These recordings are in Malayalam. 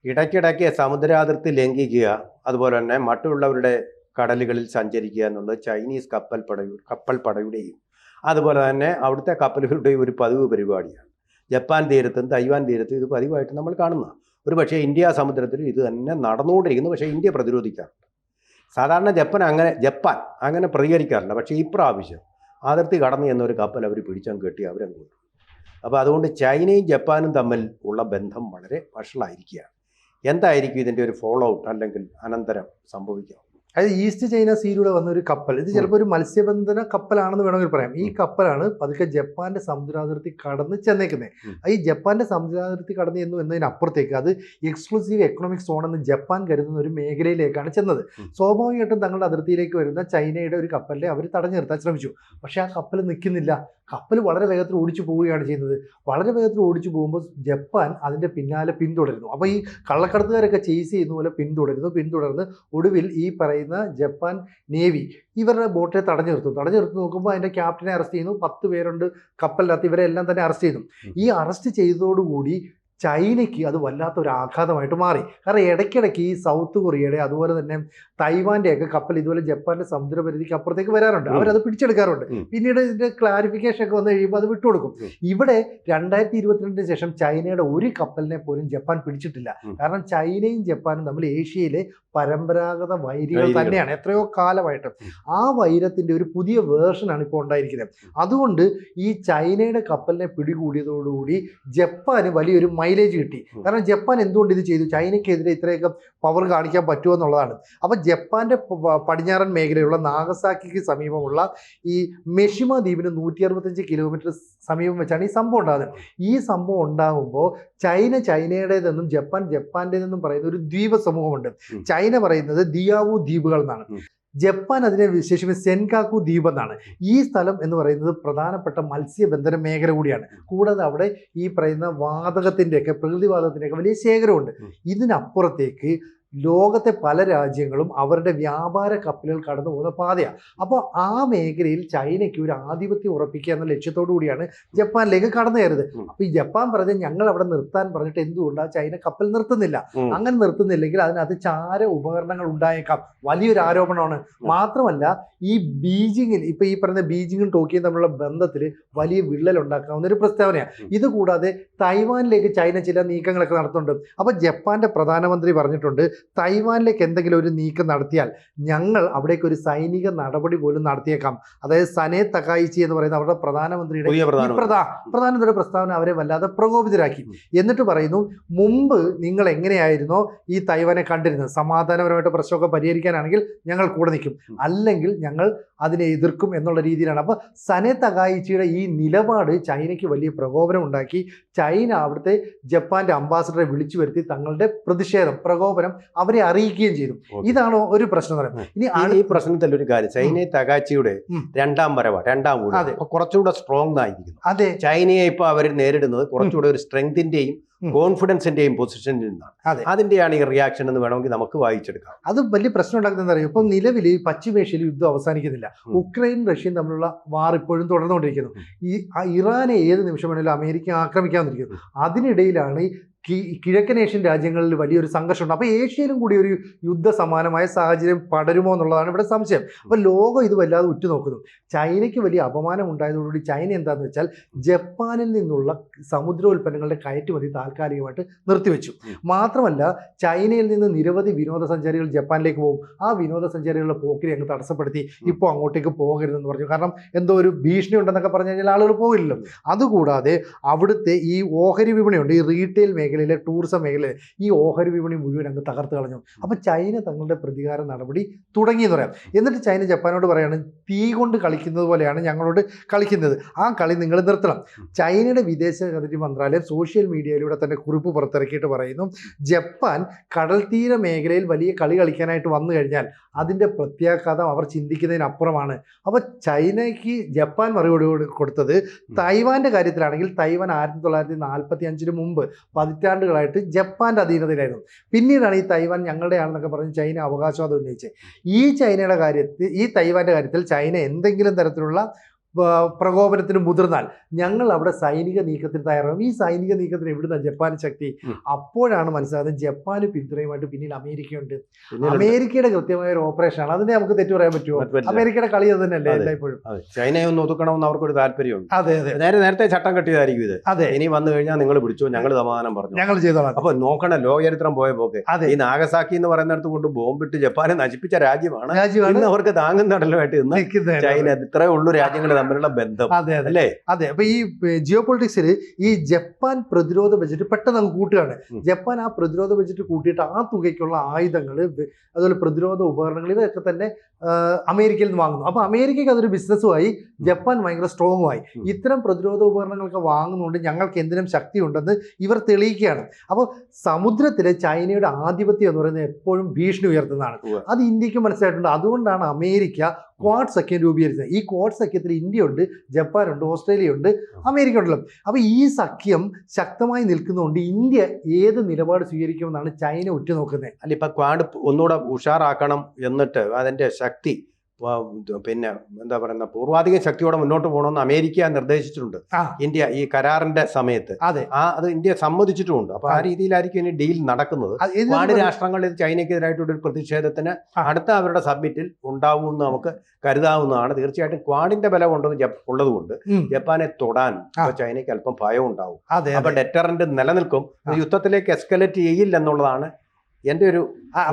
ഇടയ്ക്കിടയ്ക്ക് സമുദ്രാതിർത്തി ലംഘിക്കുക, അതുപോലെ തന്നെ മറ്റുള്ളവരുടെ കടലുകളിൽ സഞ്ചരിക്കുക എന്നുള്ളത് ചൈനീസ് കപ്പൽ പടയുടെയും അതുപോലെ തന്നെ അവിടുത്തെ കപ്പലുകളുടെയും ഒരു പതിവ് പരിപാടിയാണ്. ജപ്പാൻ തീരത്തും തൈവാൻ തീരത്തും ഇത് പതിവായിട്ട് നമ്മൾ കാണുന്ന. ഒരു പക്ഷേ ഇന്ത്യ സമുദ്രത്തിലും ഇത് തന്നെ നടന്നുകൊണ്ടിരിക്കുന്നു. പക്ഷേ ഇന്ത്യ പ്രതിരോധിക്കാറുണ്ട്. സാധാരണ ജപ്പാൻ അങ്ങനെ പ്രതികരിക്കാറില്ല. പക്ഷേ ഇപ്രാവശ്യം അതിർത്തി കടന്നു എന്നൊരു കപ്പൽ അവർ പിടിച്ചങ്ങ് കെട്ടി അവരങ്ങ് കൊണ്ടു. അപ്പോൾ അതുകൊണ്ട് ചൈനയും ജപ്പാനും തമ്മിൽ ഉള്ള ബന്ധം വളരെ വഷളായിരിക്കുകയാണ്. എന്തായിരിക്കും ഇതിൻ്റെ ഒരു ഫോളോ ഔട്ട് അല്ലെങ്കിൽ അനന്തരം സംഭവിക്കുക? അതായത് ഈസ്റ്റ് ചൈന സീയിലൂടെ വന്ന ഒരു കപ്പൽ, ഇത് ചിലപ്പോൾ ഒരു മത്സ്യബന്ധന കപ്പലാണെന്ന് വേണമെങ്കിൽ പറയാം. ഈ കപ്പലാണ് പതുക്കെ ജപ്പാന്റെ സമുദ്രാതിർത്തി കടന്ന് ചെന്നേക്കുന്നത്. ഈ ജപ്പാന്റെ സമുദ്രാതിർത്തി കടന്ന് ചെന്നു എന്നതിനപ്പുറത്തേക്ക് അത് എക്സ്ക്ലൂസീവ് എക്കണോമിക് സോൺ എന്ന് ജപ്പാൻ കരുതുന്ന ഒരു മേഖലയിലേക്കാണ് ചെന്നത്. സ്വാഭാവികമായിട്ടും തങ്ങളുടെ അതിർത്തിയിലേക്ക് വരുന്ന ചൈനയുടെ ഒരു കപ്പലിനെ അവർ തടഞ്ഞു നിർത്താൻ ശ്രമിച്ചു. പക്ഷെ ആ കപ്പൽ നിൽക്കുന്നില്ല. കപ്പൽ വളരെ വേഗത്തിൽ ഓടിച്ചു പോവുകയാണ് ചെയ്യുന്നത്. വളരെ വേഗത്തിൽ ഓടിച്ചു പോകുമ്പോൾ ജപ്പാൻ അതിൻ്റെ പിന്നാലെ പിന്തുടരുന്നു. അപ്പോൾ ഈ കള്ളക്കടത്തുകാരൊക്കെ ചേസ് ചെയ്യുന്ന പോലെ പിന്തുടർന്ന് ഒടുവിൽ ഈ പറയുന്ന ജപ്പാൻ നേവി ഇവരുടെ ബോട്ടിനെ തടഞ്ഞു നിർത്തി നോക്കുമ്പോൾ അതിൻ്റെ ക്യാപ്റ്റനെ അറസ്റ്റ് ചെയ്യുന്നു. 10 പേരുണ്ട് കപ്പലിനകത്ത്. ഇവരെ എല്ലാം തന്നെ അറസ്റ്റ് ചെയ്യുന്നു. ഈ അറസ്റ്റ് ചെയ്തതോടുകൂടി ചൈനയ്ക്ക് അത് വല്ലാത്തൊരു ആഘാതമായിട്ട് മാറി. കാരണം ഇടയ്ക്കിടയ്ക്ക് ഈ സൗത്ത് കൊറിയയുടെ അതുപോലെ തന്നെ തൈവാൻ്റെയൊക്കെ കപ്പൽ ഇതുപോലെ ജപ്പാന്റെ സമുദ്രപരിധിക്ക് അപ്പുറത്തേക്ക് വരാറുണ്ട്. അവരത് പിടിച്ചെടുക്കാറുണ്ട്. പിന്നീട് ഇതിൻ്റെ ക്ലാരിഫിക്കേഷൻ ഒക്കെ വന്നു കഴിയുമ്പോൾ അത് വിട്ടുകൊടുക്കും. ഇവിടെ 2022 ശേഷം ചൈനയുടെ ഒരു കപ്പലിനെ പോലും ജപ്പാൻ പിടിച്ചിട്ടില്ല. കാരണം ചൈനയും ജപ്പാനും തമ്മിൽ ഏഷ്യയിലെ പരമ്പരാഗത വൈരികൾ തന്നെയാണ് എത്രയോ കാലമായിട്ട്. ആ വൈരത്തിൻ്റെ ഒരു പുതിയ വേർഷനാണ് ഇപ്പോൾ ഉണ്ടായിരിക്കുന്നത്. അതുകൊണ്ട് ഈ ചൈനയുടെ കപ്പലിനെ പിടികൂടിയതോടുകൂടി ജപ്പാന് വലിയൊരു മൈലേജ് കിട്ടി. കാരണം ജപ്പാൻ എന്തുകൊണ്ട് ഇത് ചെയ്തു? ചൈനയ്ക്കെതിരെ ഇത്രയൊക്കെ പവർ കാണിക്കാൻ പറ്റുമോ എന്നുള്ളതാണ്. അപ്പം ജപ്പാന്റെ പടിഞ്ഞാറൻ മേഖലയിലുള്ള നാഗസാക്കിക്ക് സമീപമുള്ള ഈ മെഷിമ ദ്വീപിന് 165 കിലോമീറ്റർ സമീപം വെച്ചാണ് ഈ സംഭവം ഉണ്ടാകുന്നത്. ഈ സംഭവം ഉണ്ടാകുമ്പോൾ ചൈനയുടേതെന്നും ജപ്പാന്റേതെന്നും പറയുന്ന ഒരു ദ്വീപ സമൂഹമുണ്ട്. ചൈന പറയുന്നത് ദിയാവു ദ്വീപുകൾ എന്നാണ്. ജപ്പാൻ അതിനെ വിശേഷിപ്പിച്ച് സെൻകാക്കു ദ്വീപ് എന്നാണ്. ഈ സ്ഥലം എന്ന് പറയുന്നത് പ്രധാനപ്പെട്ട മത്സ്യബന്ധന മേഖല കൂടിയാണ്. കൂടാതെ അവിടെ ഈ പറയുന്ന വാതകത്തിൻ്റെയൊക്കെ പ്രകൃതിവാതകത്തിൻ്റെയൊക്കെ വലിയ ശേഖരമുണ്ട്. ഇതിനപ്പുറത്തേക്ക് ലോകത്തെ പല രാജ്യങ്ങളും അവരുടെ വ്യാപാര കപ്പലുകൾ കടന്നു പോകുന്ന പാതയാണ്. അപ്പോൾ ആ മേഖലയിൽ ചൈനയ്ക്ക് ഒരു ആധിപത്യം ഉറപ്പിക്കുക എന്ന ലക്ഷ്യത്തോടു കൂടിയാണ് ജപ്പാനിലേക്ക് കടന്നു കയറുന്നത്. അപ്പോൾ ഈ ജപ്പാൻ പറഞ്ഞത് ഞങ്ങൾ അവിടെ നിർത്താൻ പറഞ്ഞിട്ട് എന്തുകൊണ്ടാണ് ചൈന കപ്പൽ നിർത്തുന്നില്ല? അങ്ങനെ നിർത്തുന്നില്ലെങ്കിൽ അതിനകത്ത് ചാര ഉപകരണങ്ങൾ ഉണ്ടായേക്കാം. വലിയൊരു ആരോപണമാണ്. മാത്രമല്ല ഈ ബീജിങ്ങിൽ ഇപ്പോൾ ഈ പറയുന്ന ബീജിങ്ങും ടോക്കിയും തമ്മിലുള്ള ബന്ധത്തിൽ വലിയ വിള്ളൽ ഉണ്ടാക്കാവുന്ന ഒരു പ്രസ്താവനയാണ്. ഇതുകൂടാതെ തൈവാനിലേക്ക് ചൈന ചില നീക്കങ്ങളൊക്കെ നടത്തുന്നുണ്ട്. അപ്പോൾ ജപ്പാന്റെ പ്രധാനമന്ത്രി പറഞ്ഞിട്ടുണ്ട്, തൈവാനിലേക്ക് എന്തെങ്കിലും ഒരു നീക്കം നടത്തിയാൽ ഞങ്ങൾ അവിടേക്ക് ഒരു സൈനിക നടപടി പോലും നടത്തിയേക്കാം. അതായത് സനെ തകായിച്ചി എന്ന് പറയുന്ന അവരുടെ പ്രധാനമന്ത്രിയുടെ പ്രസ്താവന അവരെ വല്ലാതെ പ്രകോപിതരാക്കി. എന്നിട്ട് പറയുന്നു, മുമ്പ് നിങ്ങൾ എങ്ങനെയായിരുന്നോ ഈ തൈവാനെ കണ്ടിരുന്നത്, സമാധാനപരമായിട്ട് പ്രശ്നമൊക്കെ പരിഹരിക്കാനാണെങ്കിൽ ഞങ്ങൾ കൂടെ നിൽക്കും, അല്ലെങ്കിൽ ഞങ്ങൾ അതിനെ എതിർക്കും എന്നുള്ള രീതിയിലാണ്. അപ്പോൾ സനെ തകായിച്ചിയുടെ ഈ നിലപാട് ചൈനയ്ക്ക് വലിയ പ്രകോപനം ഉണ്ടാക്കി. ചൈന അവിടുത്തെ ജപ്പാന്റെ അംബാസഡറെ വിളിച്ചു വരുത്തി തങ്ങളുടെ പ്രതിഷേധം, പ്രകോപനം അവരെ അറിയിക്കുകയും ചെയ്തു. ഇതാണോ ഒരു പ്രശ്നം എന്ന് പറയുന്നത്? ഇനി ഈ പ്രശ്നത്തിൽ ഒരു കാര്യം, ചൈന തകാച്ചിയുടെ രണ്ടാം കൂടെ കുറച്ചുകൂടെ സ്ട്രോങ് ആയിരിക്കുന്നു. അതെ, ചൈനയെ ഇപ്പൊ അവർ നേരിടുന്നത് കുറച്ചുകൂടെ ഒരു സ്ട്രെങ്തിന്റെയും കോൺഫിഡൻസിന്റെയും പൊസിഷനിൽ നിന്നാണ്. അതിന്റെയാണ് ഈ റിയാക്ഷൻ എന്ന് വേണമെങ്കിൽ നമുക്ക് വായിച്ചെടുക്കാം. അത് വലിയ പ്രശ്നം ഉണ്ടാക്കുന്നത് അറിയാം. ഇപ്പം നിലവിൽ പശ്ചിമേഷ്യയിൽ യുദ്ധം അവസാനിക്കുന്നില്ല. ഉക്രൈൻ റഷ്യയും തമ്മിലുള്ള വാർ ഇപ്പോഴും തുടർന്നുകൊണ്ടിരിക്കുന്നു. ഇറാനെ ഏത് നിമിഷം വേണമെങ്കിലും അമേരിക്ക ആക്രമിക്കാതിരിക്കുന്നു. അതിനിടയിലാണ് കിഴക്കൻ ഏഷ്യൻ രാജ്യങ്ങളിൽ വലിയൊരു സംഘർഷമുണ്ട്. അപ്പോൾ ഏഷ്യയിലും കൂടി ഒരു യുദ്ധ സമാനമായ സാഹചര്യം പടരുമോ എന്നുള്ളതാണ് ഇവിടെ സംശയം. അപ്പോൾ ലോകം ഇത് വല്ലാതെ ഉറ്റുനോക്കുന്നു. ചൈനയ്ക്ക് വലിയ അപമാനം ഉണ്ടായതോടുകൂടി ചൈന എന്താണെന്ന് വെച്ചാൽ ജപ്പാനിൽ നിന്നുള്ള സമുദ്രോൽപ്പന്നങ്ങളുടെ കയറ്റുമതി താൽക്കാലികമായിട്ട് നിർത്തിവെച്ചു. മാത്രമല്ല ചൈനയിൽ നിന്ന് നിരവധി വിനോദസഞ്ചാരികൾ ജപ്പാനിലേക്ക് പോകും. ആ വിനോദസഞ്ചാരികളുടെ പോക്കിനെ അങ്ങ് തടസ്സപ്പെടുത്തി ഇപ്പോൾ അങ്ങോട്ടേക്ക് പോകരുതെന്ന് പറഞ്ഞു. കാരണം എന്തോ ഒരു ഭീഷണി ഉണ്ടെന്നൊക്കെ പറഞ്ഞു കഴിഞ്ഞാൽ ആളുകൾ പോകില്ലല്ലോ. അതുകൂടാതെ അവിടുത്തെ ഈ ഓഹരി വിപണിയുണ്ട്, ഈ റീറ്റെയിൽ മേഖലയിലെ ടൂറിസം മേഖലയിലെ ഈ ഓഹരി വിപണി മുഴുവൻ അങ്ങ് തകർത്ത് കളഞ്ഞു. അപ്പോൾ ചൈന തങ്ങളുടെ പ്രതികാര നടപടി തുടങ്ങിയെന്ന് പറയാം. എന്നിട്ട് ചൈന ജപ്പാനോട് പറയാണ്, തീ കൊണ്ട് കളിക്കുന്നത് പോലെയാണ് ഞങ്ങളോട് കളിക്കുന്നത്, ആ കളി നിങ്ങൾ നിർത്തണം. ചൈനയുടെ വിദേശകാര്യ മന്ത്രാലയം സോഷ്യൽ മീഡിയയിലൂടെ തന്നെ കുറിപ്പ് പുറത്തിറക്കിയിട്ട് പറയുന്നു, ജപ്പാൻ കടൽ തീര മേഖലയിൽ വലിയ കളി കളിക്കാനായിട്ട് വന്നു കഴിഞ്ഞാൽ അതിൻ്റെ പ്രത്യാഘാതം അവർ ചിന്തിക്കുന്നതിനപ്പുറമാണ്. അപ്പോൾ ചൈനയ്ക്ക് ജപ്പാൻ മറുപടി കൊടുത്തത് തൈവാൻ്റെ കാര്യത്തിലാണെങ്കിൽ തൈവാൻ 1945 മുമ്പ് പതിറ്റാണ്ടുകളായിട്ട് ജപ്പാന്റെ അധീനതയിലായിരുന്നു. പിന്നീടാണ് ഈ തൈവാൻ ഞങ്ങളുടെയാണെന്നൊക്കെ പറഞ്ഞ് ചൈന അവകാശവാദം ഉന്നയിച്ചത്. ഈ തൈവാന്റെ കാര്യത്തിൽ ചൈന എന്തെങ്കിലും തരത്തിലുള്ള പ്രകോപനത്തിന് മുതിർന്നാൽ ഞങ്ങൾ അവിടെ സൈനിക നീക്കത്തിന് തയ്യാറാകും. ഈ സൈനിക നീക്കത്തിന് എവിടുന്ന ജപ്പാൻ ശക്തി? അപ്പോഴാണ് മനസ്സിലാകുന്നത് ജപ്പാന് പിന്തുണയുമായിട്ട് പിന്നിൽ അമേരിക്കയുണ്ട്. അമേരിക്കയുടെ കൃത്യമായ ഒരു ഓപ്പറേഷനാണ്. അതിനെ നമുക്ക് തെറ്റു പറയാൻ പറ്റുമോ? അമേരിക്കയുടെ കളി അത് തന്നെയല്ലേ എല്ലായ്പ്പോഴും. ചൈനയെ ഒന്ന് ഒതുക്കണമെന്ന് അവർക്കൊരു താല്പര്യമുണ്ട്. അതെ അതെ, നേരത്തെ ചട്ടം കെട്ടിയതായിരിക്കും ഇത്. അതെ, ഇനി വന്നു കഴിഞ്ഞാൽ നിങ്ങൾ പിടിച്ചോ, ഞങ്ങൾ സമാധാനം പറഞ്ഞു, ഞങ്ങൾ ചെയ്തോളാം. അപ്പൊ നോക്കണം ലോകചരിത്രം പോയ പോക്കെ. ഈ നാഗസാക്കി എന്ന് പറയുന്നിടത്ത് കൊണ്ട് ബോംബിട്ട് ജപ്പാനെ നശിപ്പിച്ച രാജ്യമാണ്. ഇന്ന് അവർക്ക് താങ്ങുന്നടലുമായിട്ട് ഇന്ന് ചൈന. ഇത്രേ ഉള്ളൂ രാജ്യങ്ങൾ തമ്മിലുള്ള ബന്ധം. അതെ അല്ലേ? അതെ. അപ്പൊ ഈ ജിയോ പൊളിറ്റിക്സിൽ ഈ ജപ്പാൻ പ്രതിരോധ ബജറ്റ് പെട്ടെന്ന് അങ്ങ് കൂട്ടുകയാണ്. ജപ്പാൻ ആ പ്രതിരോധ ബജറ്റ് കൂട്ടിയിട്ട് ആ തുകയ്ക്കുള്ള ആയുധങ്ങൾ, അതുപോലെ പ്രതിരോധ ഉപകരണങ്ങൾ, ഇതൊക്കെ തന്നെ അമേരിക്കയിൽ നിന്ന് വാങ്ങുന്നു. അപ്പൊ അമേരിക്കയ്ക്ക് അതൊരു ബിസിനസ്സുമായി, ജപ്പാൻ ഭയങ്കര സ്ട്രോങ്ങുമായി. ഇത്തരം പ്രതിരോധ ഉപകരണങ്ങളൊക്കെ വാങ്ങുന്നതുകൊണ്ട് ഞങ്ങൾക്ക് എന്തിനും ശക്തി ഉണ്ടെന്ന് ഇവർ തെളിയിക്കുകയാണ്. അപ്പോൾ സമുദ്രത്തിലെ ചൈനയുടെ ആധിപത്യം എന്ന് പറയുന്നത് എപ്പോഴും ഭീഷണി ഉയർത്തുന്നതാണ്. അത് ഇന്ത്യക്ക് മനസ്സിലായിട്ടുണ്ട്. അതുകൊണ്ടാണ് അമേരിക്ക ക്വാഡ് സഖ്യം രൂപീകരിച്ചത്. ഈ ക്വാഡ് സഖ്യത്തിൽ ഇന്ത്യയുണ്ട്, ജപ്പാനുണ്ട്, ഓസ്ട്രേലിയ ഉണ്ട്, അമേരിക്ക ഉണ്ടല്ലോ. അപ്പോൾ ഈ സഖ്യം ശക്തമായി നിൽക്കുന്നതുകൊണ്ട് ഇന്ത്യ ഏത് നിലപാട് സ്വീകരിക്കുമെന്നാണ് ചൈന ഉറ്റുനോക്കുന്നത്. അല്ല, ഇപ്പൊ ക്വാഡ് ഒന്നുകൂടെ ഉഷാറാക്കണം, എന്നിട്ട് അതിന്റെ ശക്തി പിന്നെ എന്താ പറയുന്ന പൂർവാധികം ശക്തിയോടെ മുന്നോട്ട് പോകണമെന്ന് അമേരിക്ക നിർദ്ദേശിച്ചിട്ടുണ്ട് ഇന്ത്യ ഈ കരാറിന്റെ സമയത്ത്. അത് ഇന്ത്യ സമ്മതിച്ചിട്ടുമുണ്ട്. അപ്പൊ ആ രീതിയിലായിരിക്കും ഇനി ഡീൽ നടക്കുന്നത്. ക്വാഡ് രാഷ്ട്രങ്ങളിൽ ചൈനയ്ക്കെതിരായിട്ടുള്ള ഒരു പ്രതിഷേധത്തിന് അടുത്ത അവരുടെ സബ്മിറ്റിൽ ഉണ്ടാവുമെന്ന് നമുക്ക് കരുതാവുന്നതാണ്. തീർച്ചയായിട്ടും ക്വാഡിന്റെ ബലം ഉള്ളതുകൊണ്ട് ജപ്പാനെ തൊടാൻ ചൈനയ്ക്ക് അല്പം ഭയം ഉണ്ടാവും. അപ്പൊ ഡെറ്ററന്റ് നിലനിൽക്കും. യുദ്ധത്തിലേക്ക് എസ്കലേറ്റ് ചെയ്യില്ല എന്നുള്ളതാണ് എൻ്റെ ഒരു.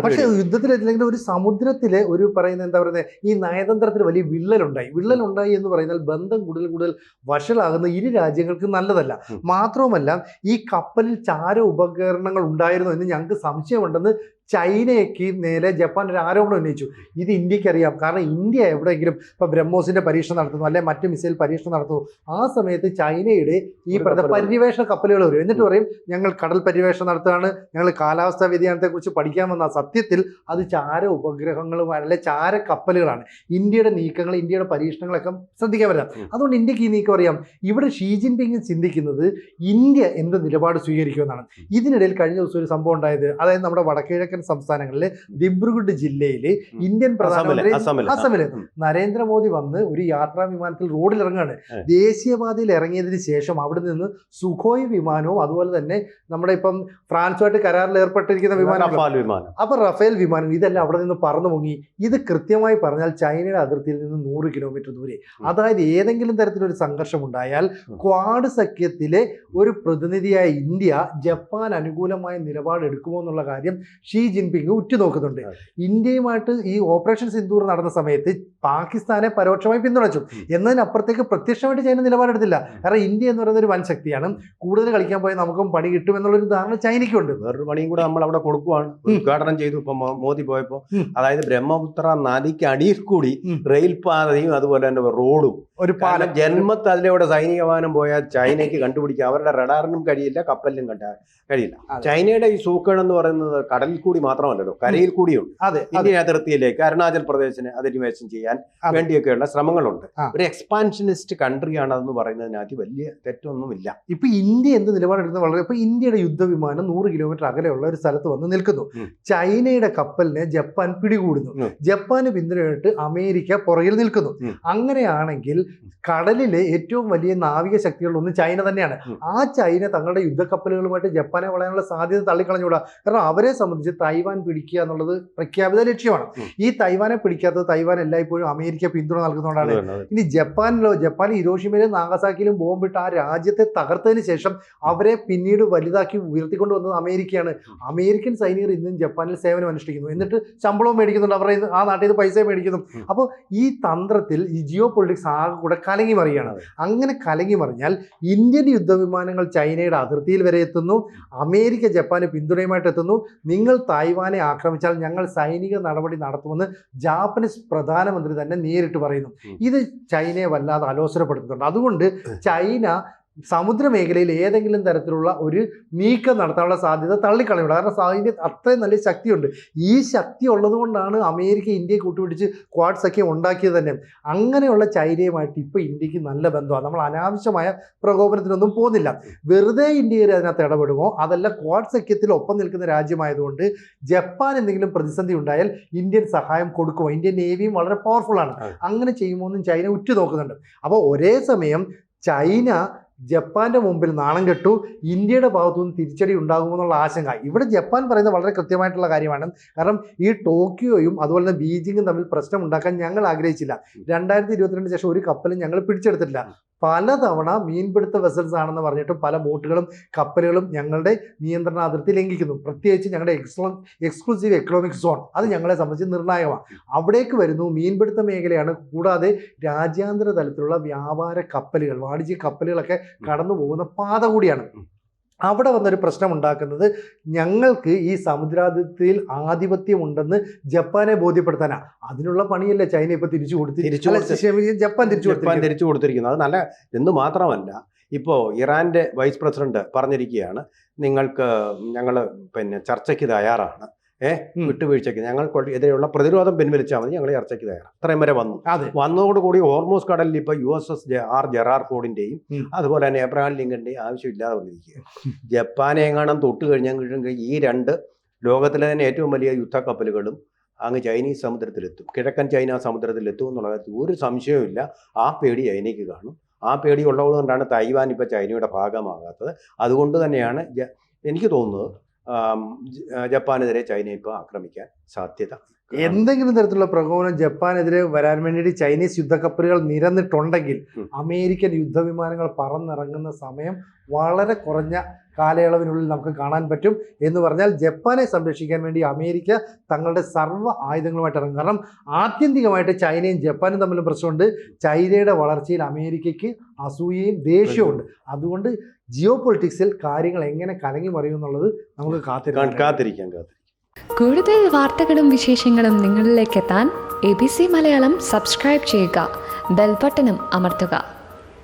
പക്ഷെ യുദ്ധത്തിലെത്തില്ലെങ്കിൽ ഒരു സമുദ്രത്തിലെ ഒരു പറയുന്നത് എന്താ പറയുന്നത്, ഈ നയതന്ത്രത്തിൽ വലിയ വിള്ളലുണ്ടായി എന്ന് പറയുന്നാൽ ബന്ധം കൂടുതൽ വഷളാകുന്ന ഇരു രാജ്യങ്ങൾക്ക് നല്ലതല്ല. മാത്രവുമല്ല ഈ കപ്പലിൽ ചാര ഉപകരണങ്ങൾ ഉണ്ടായിരുന്നു എന്ന് ഞങ്ങൾക്ക് സംശയമുണ്ടെന്ന് ചൈനയ്ക്ക് നേരെ ജപ്പാൻ ഒരു ആരോപണം ഉന്നയിച്ചു. ഇത് ഇന്ത്യക്ക് അറിയാം. കാരണം ഇന്ത്യ എവിടെയെങ്കിലും ഇപ്പൊ ബ്രഹ്മോസിന്റെ പരീക്ഷണം നടത്തുന്നു, അല്ലെ മറ്റു മിസൈൽ പരീക്ഷണം നടത്തുന്നു, ആ സമയത്ത് ചൈനയുടെ ഈ പര്യവേഷണ കപ്പലുകൾ വരും. എന്നിട്ട് പറയും ഞങ്ങൾ കടൽ പര്യവേഷണം നടത്തുകയാണ്, ഞങ്ങൾ കാലാവസ്ഥാ വ്യതിയാനത്തെ കുറിച്ച് പഠിക്കാൻ വന്ന. സത്യത്തിൽ അത് ചാര ഉപഗ്രഹങ്ങളും അല്ലെ ചാര കപ്പലുകളാണ്. ഇന്ത്യയുടെ നീക്കങ്ങൾ, ഇന്ത്യയുടെ പരീക്ഷണങ്ങളൊക്കെ ശ്രദ്ധിക്കാൻ പറ്റാം. അതുകൊണ്ട് ഇന്ത്യക്ക് ഈ നീക്കം അറിയാം. ഇവിടെ ഷീ ജിൻപിങ് ചിന്തിക്കുന്നത് ഇന്ത്യ എന്ത് നിലപാട് സ്വീകരിക്കുമെന്നാണ്. ഇതിനിടയിൽ കഴിഞ്ഞ ദിവസം ഒരു സംഭവം ഉണ്ടായത്, അതായത് നമ്മുടെ വടക്കിഴക്കൻ സംസ്ഥാനങ്ങളിലെ ദിബ്രുഗഡ് ജില്ലയിൽ ഇന്ത്യൻ പ്രധാനമന്ത്രി അസമില് നരേന്ദ്രമോദി വന്ന് ഒരു യാത്രാ വിമാനത്തിൽ റോഡിൽ ഇറങ്ങുകയാണ്. ദേശീയപാതയിൽ ഇറങ്ങിയതിന് ശേഷം അവിടെ നിന്ന് സുഖോയ് വിമാനവും അതുപോലെ തന്നെ നമ്മുടെ ഇപ്പം ഫ്രാൻസുമായിട്ട് കരാറിൽ ഏർപ്പെട്ടിരിക്കുന്ന വിമാനം, അപ്പൊ റഫേൽ വിമാനം, ഇതെല്ലാം അവിടെ നിന്ന് പറന്നു പൊങ്ങി. ഇത് കൃത്യമായി പറഞ്ഞാൽ ചൈനയുടെ അതിർത്തിയിൽ നിന്ന് 100 കിലോമീറ്റർ ദൂരെ. അതായത് ഏതെങ്കിലും തരത്തിലൊരു സംഘർഷം ഉണ്ടായാൽ ക്വാഡ് സഖ്യത്തിലെ ഒരു പ്രതിനിധിയായ ഇന്ത്യ ജപ്പാൻ അനുകൂലമായ നിലപാട് എടുക്കുമോ എന്നുള്ള കാര്യം ഷീ ജിൻപിങ് ഉറ്റുനോക്കുന്നുണ്ട്. ഇന്ത്യയുമായിട്ട് ഈ ഓപ്പറേഷൻ സിന്ദൂർ നടന്ന സമയത്ത് പാകിസ്ഥാനെ പരോക്ഷമായി പിന്തുണച്ചു. എന്നതിനപ്പുറത്തേക്ക് പ്രത്യക്ഷമായിട്ട് ചൈന നിലപാടെടുത്തില്ല. കാരണം ഇന്ത്യ എന്ന് പറയുന്ന ഒരു വൻ ശക്തിയാണ്. കൂടുതൽ കളിക്കാൻ പോയാൽ നമുക്കും പണി കിട്ടും എന്നുള്ളൊരു ധാരണ ചൈനയ്ക്കുണ്ട്. വേറൊരു പണിയും കൂടെ നമ്മൾ അവിടെ കൊടുക്കുവാണ്. ഉദ്ഘാടനം ചെയ്തു ഇപ്പൊ മോദി പോയപ്പോ. അതായത് ബ്രഹ്മപുത്ര നദിക്ക് അടിയിൽ കൂടി റെയിൽ പാതയും അതുപോലെ തന്നെ റോഡും ഒരു പാലം. ജന്മത്ത് അതിലൂടെ സൈനിക വിമാനം പോയാൽ ചൈനയ്ക്ക് കണ്ടുപിടിക്കുക. അവരുടെ റഡാറിനും കഴിയില്ല, കപ്പലിനും കഴിയില്ല. ചൈനയുടെ ഈ സൂക്കേട് എന്ന് പറയുന്നത് കടലിൽ കൂടി മാത്രമല്ലല്ലോ, കരയിൽ കൂടിയുണ്ട്. ഇന്ത്യൻ അതിർത്തിയിലേക്ക് അരുണാചൽ പ്രദേശിന് അധിനിവേശം ചെയ്യാൻ വേണ്ടിയൊക്കെയുള്ള ശ്രമങ്ങളുണ്ട്. ഒരു എക്സ്പാൻഷനിസ്റ്റ് കൺട്രിയാണ് അതെന്ന് പറയുന്നതിനകത്ത് വലിയ തെറ്റൊന്നുമില്ല. ഇപ്പൊ ഇന്ത്യ എന്ത് നിലപാടെടുക്കുന്നത് വളരെ. ഇപ്പൊ ഇന്ത്യയുടെ യുദ്ധവിമാനം 100 കിലോമീറ്റർ അകലെയുള്ള ഒരു സ്ഥലത്ത് വന്ന് നിൽക്കുന്നു. ചൈനയുടെ കപ്പലിനെ ജപ്പാൻ പിടികൂടുന്നു. ജപ്പാന് പിന്തുണയായിട്ട് അമേരിക്ക പുറകിൽ നിൽക്കുന്നു. അങ്ങനെയാണെങ്കിൽ കടലിലെ ഏറ്റവും വലിയ നാവിക ശക്തികളിലൊന്ന് ചൈന തന്നെയാണ്. ആ ചൈന തങ്ങളുടെ യുദ്ധക്കപ്പലുകളുമായിട്ട് ജപ്പാനെ വളയാനുള്ള സാധ്യത തള്ളിക്കളഞ്ഞുകൂടാ. കാരണം അവരെ സംബന്ധിച്ച് തൈവാൻ പിടിക്കുക എന്നുള്ളത് പ്രഖ്യാപിത ലക്ഷ്യമാണ്. ഈ തൈവാനെ പിടിക്കാത്തത് തൈവാൻ എല്ലായ്പ്പോഴും അമേരിക്ക പിന്തുണ നൽകുന്നതുകൊണ്ടാണ്. ഇനി ജപ്പാൻ ഹിരോഷിമയിലും നാഗസാക്കിയിലും ബോംബിട്ട് ആ രാജ്യത്തെ തകർത്തതിന് ശേഷം അവരെ പിന്നീട് വലുതാക്കി ഉയർത്തിക്കൊണ്ട് വന്നത് അമേരിക്കയാണ്. അമേരിക്കൻ സൈനികർ ഇന്നും ജപ്പാനിൽ സേവനം അനുഷ്ഠിക്കുന്നു. എന്നിട്ട് ശമ്പളവും മേടിക്കുന്നുണ്ട്. അവരെ ആ നാട്ടിൽ നിന്ന് പൈസ മേടിക്കുന്നു. അപ്പോൾ ഈ തന്ത്രത്തിൽ ഈ ജിയോ പൊളിറ്റിക്സ് ആകെ കൂടെ കലങ്ങി മറിയാണ്. അങ്ങനെ കലങ്ങി മറിഞ്ഞാൽ ഇന്ത്യൻ യുദ്ധവിമാനങ്ങൾ ചൈനയുടെ അതിർത്തിയിൽ വരെ എത്തുന്നു. അമേരിക്ക ജപ്പാന് പിന്തുണയുമായിട്ട് എത്തുന്നു. നിങ്ങൾ തായ്വാനെ ആക്രമിച്ചാൽ ഞങ്ങൾ സൈനിക നടപടി നടത്തുമെന്ന് ജാപ്പനീസ് പ്രധാനമന്ത്രി തന്നെ നേരിട്ട് പറയുന്നു. ഇത് ചൈനയെ വല്ലാതെ അലോസരപ്പെടുത്തുന്നുണ്ട്. അതുകൊണ്ട് ചൈന സമുദ്ര മേഖലയിൽ ഏതെങ്കിലും തരത്തിലുള്ള ഒരു നീക്കം നടത്താനുള്ള സാധ്യത തള്ളിക്കളയുണ്ട്. കാരണം സാഹചര്യം അത്രയും നല്ല ശക്തിയുണ്ട്. ഈ ശക്തി ഉള്ളത് കൊണ്ടാണ് അമേരിക്ക ഇന്ത്യയെ കൂട്ടുപിടിച്ച് ക്വാഡ് സഖ്യം ഉണ്ടാക്കിയത് തന്നെ. അങ്ങനെയുള്ള ചൈനയുമായിട്ട് ഇപ്പോൾ ഇന്ത്യക്ക് നല്ല ബന്ധമാണ്. നമ്മൾ അനാവശ്യമായ പ്രകോപനത്തിനൊന്നും പോകുന്നില്ല. വെറുതെ ഇന്ത്യ അതിനകത്ത് ഇടപെടുമോ? അതല്ല, ക്വാഡ് സഖ്യത്തിൽ ഒപ്പം നിൽക്കുന്ന രാജ്യമായതുകൊണ്ട് ജപ്പാൻ എന്തെങ്കിലും പ്രതിസന്ധി ഉണ്ടായാൽ ഇന്ത്യൻ സഹായം കൊടുക്കുമോ? ഇന്ത്യൻ നേവിയും വളരെ പവർഫുള്ളാണ്. അങ്ങനെ ചെയ്യുമോ എന്നും ചൈന ഉറ്റുനോക്കുന്നുണ്ട്. അപ്പോൾ ഒരേ സമയം ചൈന ജപ്പാന്റെ മുമ്പിൽ നാണം കെട്ടു, ഇന്ത്യയുടെ ഭാഗത്തുനിന്ന് തിരിച്ചടി ഉണ്ടാകുമെന്നുള്ള ആശങ്ക. ഇവിടെ ജപ്പാൻ പറയുന്നത് വളരെ കൃത്യമായിട്ടുള്ള കാര്യമാണ്. കാരണം ഈ ടോക്കിയോയും അതുപോലെ തന്നെ ബീജിങ്ങും തമ്മിൽ പ്രശ്നം ഉണ്ടാക്കാൻ ഞങ്ങൾ ആഗ്രഹിച്ചില്ല. 2022 ശേഷം ഒരു കപ്പലും ഞങ്ങൾ പിടിച്ചെടുത്തിട്ടില്ല. പലതവണ മീൻപിടുത്ത വെസൽസ് ആണെന്ന് പറഞ്ഞിട്ട് പല ബോട്ടുകളും കപ്പലുകളും ഞങ്ങളുടെ നിയന്ത്രണാതിർത്തി ലംഘിക്കുന്നു. പ്രത്യേകിച്ച് ഞങ്ങളുടെ എക്സ്ക്ലൂസീവ് എക്കണോമിക് സോൺ, അത് ഞങ്ങളെ സംബന്ധിച്ച് നിർണായകമാണ്. അവിടേക്ക് വരുന്നു മീൻപിടുത്ത മേഖലയാണ്. കൂടാതെ രാജ്യാന്തര തലത്തിലുള്ള വ്യാപാര കപ്പലുകൾ, വാണിജ്യ കപ്പലുകളൊക്കെ കടന്നു പോകുന്ന പാത കൂടിയാണ്. അവിടെ വന്നൊരു പ്രശ്നം ഉണ്ടാക്കുന്നത് ഞങ്ങൾക്ക് ഈ സമുദ്രാതിർത്തിയിൽ ആധിപത്യമുണ്ടെന്ന് ജപ്പാനെ ബോധ്യപ്പെടുത്താനാണ്. അതിനുള്ള പണിയല്ല ചൈന ഇപ്പൊ ജപ്പാൻ തിരിച്ചു കൊടുത്തിരിക്കുന്നത്. അത് നല്ല എന്ന് മാത്രമല്ല, ഇപ്പോൾ ഇറാന്റെ വൈസ് പ്രസിഡന്റ് പറഞ്ഞിരിക്കുകയാണ്, ഞങ്ങൾ ചർച്ചയ്ക്ക് തയ്യാറാണ്, വിട്ടുവീഴ്ചയ്ക്ക് ഞങ്ങൾക്ക് എതിരെയുള്ള പ്രതിരോധം പിൻവലിച്ചാൽ മതി, ഞങ്ങൾ ചർച്ചയ്ക്ക് തയ്യാറാണ്. അത്രയും വരെ വന്നതോടുകൂടി ഹോർമൂസ് കടലിൽ ഇപ്പോൾ USS ജെറാർഡ് ഫോർഡിന്റെയും അതുപോലെ തന്നെ എബ്രഹാം ലിങ്കന്റെയും ആവശ്യമില്ലാതെ വന്നിരിക്കുക. ജപ്പാനെ എങ്ങാനും തൊട്ട് കഴിഞ്ഞാൽ ഈ രണ്ട് ലോകത്തിലെ തന്നെ ഏറ്റവും വലിയ യുദ്ധക്കപ്പലുകളും അങ്ങ് ചൈനീസ് സമുദ്രത്തിലെത്തും, കിഴക്കൻ ചൈന സമുദ്രത്തിലെത്തും എന്നുള്ള കാര്യത്തിൽ ഒരു സംശയവുമില്ല. ആ പേടി ചൈനയ്ക്ക് കാണും. ആ പേടി ഉള്ളതുകൊണ്ടാണ് തൈവാൻ ഇപ്പോൾ ചൈനയുടെ ഭാഗമാകാത്തത്. അതുകൊണ്ട് തന്നെയാണ് എനിക്ക് തോന്നുന്നത് ജപ്പാനെതിരെ ചൈന ഇപ്പോൾ ആക്രമിക്കാൻ സാധ്യത. എന്തെങ്കിലും തരത്തിലുള്ള പ്രകോപനം ജപ്പാനെതിരെ വരാൻ വേണ്ടിയിട്ട് ചൈനീസ് യുദ്ധക്കപ്പലുകൾ നിരന്നിട്ടുണ്ടെങ്കിൽ അമേരിക്കൻ യുദ്ധവിമാനങ്ങൾ പറന്നിറങ്ങുന്ന സമയം വളരെ കുറഞ്ഞ കാലയളവിനുള്ളിൽ നമുക്ക് കാണാൻ പറ്റും. എന്ന് പറഞ്ഞാൽ ജപ്പാനെ സംരക്ഷിക്കാൻ വേണ്ടി അമേരിക്ക തങ്ങളുടെ സർവ്വ ആയുധങ്ങളുമായിട്ട് ഇറങ്ങും. കാരണം ആത്യന്തികമായിട്ട് ചൈനയും ജപ്പാനും തമ്മിലും പ്രശ്നമുണ്ട്. ചൈനയുടെ വളർച്ചയിൽ അമേരിക്കയ്ക്ക് അസൂയയും ദേഷ്യവും. അതുകൊണ്ട് ജിയോ പൊളിറ്റിക്സിൽ കാര്യങ്ങൾ എങ്ങനെ കലങ്ങി മറിയും എന്നുള്ളത് നമുക്ക് കാത്തിരിക്കാം. കൂടുതൽ വാർത്തകളും വിശേഷങ്ങളും നിങ്ങളിലേക്ക് എത്താൻ ABC മലയാളം സബ്സ്ക്രൈബ് ചെയ്യുക, ബെൽ ബട്ടണും അമർത്തുക.